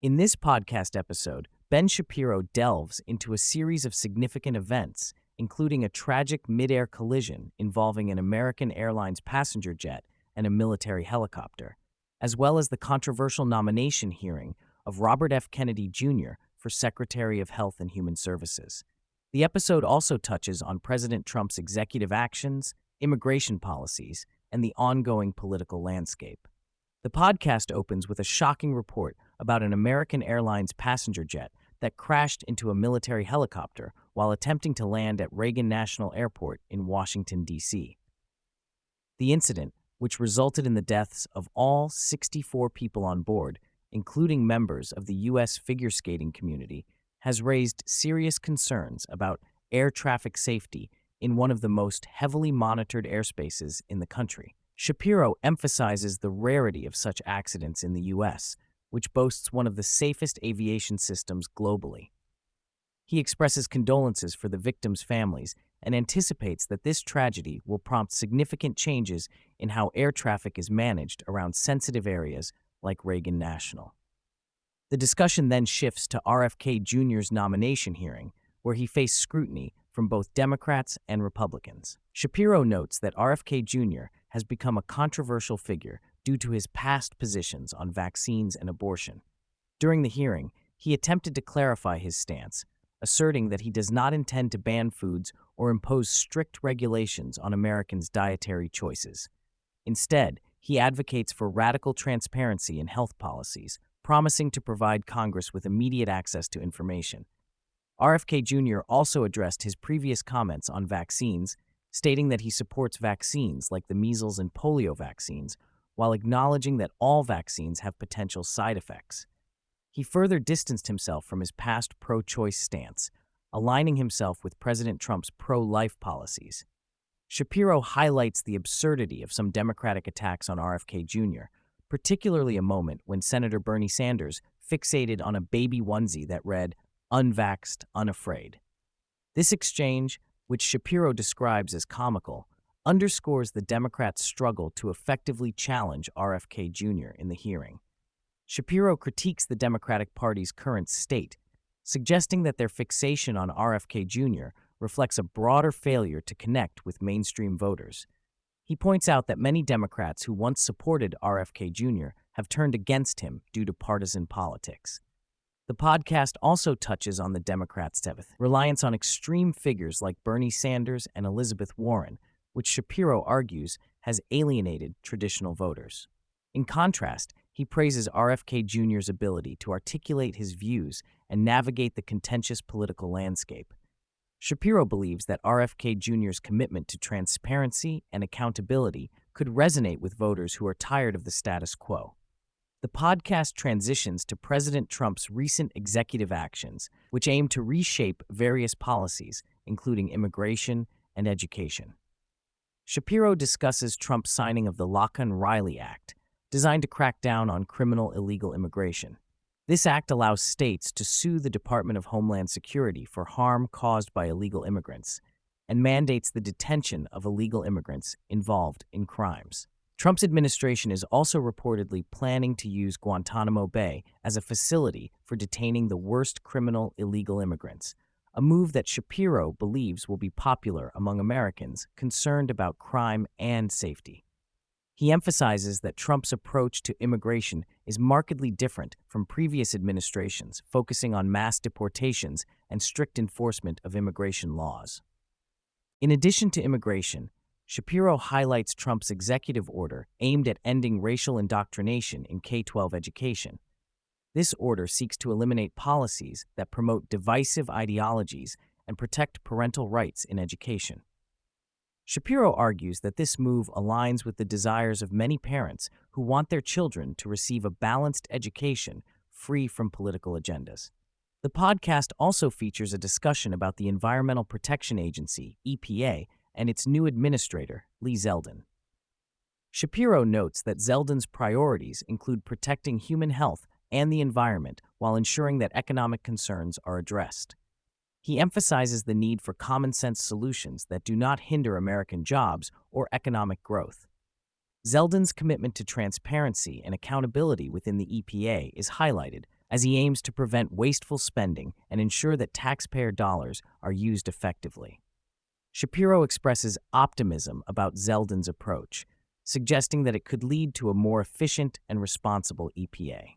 In this podcast episode, Ben Shapiro delves into a series of significant events, including a tragic midair collision involving an American Airlines passenger jet and a military helicopter, as well as the controversial nomination hearing of Robert F. Kennedy Jr. for Secretary of Health and Human Services. The episode also touches on President Trump's executive actions, immigration policies, and the ongoing political landscape. The podcast opens with a shocking report about an American Airlines passenger jet that crashed into a military helicopter while attempting to land at Reagan National Airport in Washington, D.C. The incident, which resulted in the deaths of all 64 people on board, including members of the U.S. figure skating community, has raised serious concerns about air traffic safety in one of the most heavily monitored airspaces in the country. Shapiro emphasizes the rarity of such accidents in the U.S., which boasts one of the safest aviation systems globally. He expresses condolences for the victims' families and anticipates that this tragedy will prompt significant changes in how air traffic is managed around sensitive areas like Reagan National. The discussion then shifts to RFK Jr.'s nomination hearing, where he faced scrutiny from both Democrats and Republicans. Shapiro notes that RFK Jr. has become a controversial figure due to his past positions on vaccines and abortion. During the hearing, he attempted to clarify his stance, asserting that he does not intend to ban foods or impose strict regulations on Americans' dietary choices. Instead, he advocates for radical transparency in health policies, promising to provide Congress with immediate access to information. RFK Jr. also addressed his previous comments on vaccines, stating that he supports vaccines like the measles and polio vaccines, while acknowledging that all vaccines have potential side effects. He further distanced himself from his past pro-choice stance, aligning himself with President Trump's pro-life policies. Shapiro highlights the absurdity of some Democratic attacks on RFK Jr., particularly a moment when Senator Bernie Sanders fixated on a baby onesie that read, "Unvaxxed, unafraid." This exchange, which Shapiro describes as comical, underscores the Democrats' struggle to effectively challenge RFK Jr. in the hearing. Shapiro critiques the Democratic Party's current state, suggesting that their fixation on RFK Jr. reflects a broader failure to connect with mainstream voters. He points out that many Democrats who once supported RFK Jr. have turned against him due to partisan politics. The podcast also touches on the Democrats' reliance on extreme figures like Bernie Sanders and Elizabeth Warren, which Shapiro argues has alienated traditional voters. In contrast, he praises RFK Jr.'s ability to articulate his views and navigate the contentious political landscape. Shapiro believes that RFK Jr.'s commitment to transparency and accountability could resonate with voters who are tired of the status quo. The podcast transitions to President Trump's recent executive actions, which aim to reshape various policies, including immigration and education. Shapiro discusses Trump's signing of the Lakan Riley Act, designed to crack down on criminal illegal immigration. This act allows states to sue the Department of Homeland Security for harm caused by illegal immigrants and mandates the detention of illegal immigrants involved in crimes. Trump's administration is also reportedly planning to use Guantanamo Bay as a facility for detaining the worst criminal illegal immigrants, a move that Shapiro believes will be popular among Americans concerned about crime and safety. He emphasizes that Trump's approach to immigration is markedly different from previous administrations, focusing on mass deportations and strict enforcement of immigration laws. In addition to immigration, Shapiro highlights Trump's executive order aimed at ending racial indoctrination in K-12 education. This order seeks to eliminate policies that promote divisive ideologies and protect parental rights in education. Shapiro argues that this move aligns with the desires of many parents who want their children to receive a balanced education free from political agendas. The podcast also features a discussion about the Environmental Protection Agency, EPA, and its new administrator, Zeldin. Shapiro notes that Zeldin's priorities include protecting human health and the environment while ensuring that economic concerns are addressed. He emphasizes the need for common-sense solutions that do not hinder American jobs or economic growth. Zeldin's commitment to transparency and accountability within the EPA is highlighted, as he aims to prevent wasteful spending and ensure that taxpayer dollars are used effectively. Shapiro expresses optimism about Zeldin's approach, suggesting that it could lead to a more efficient and responsible EPA.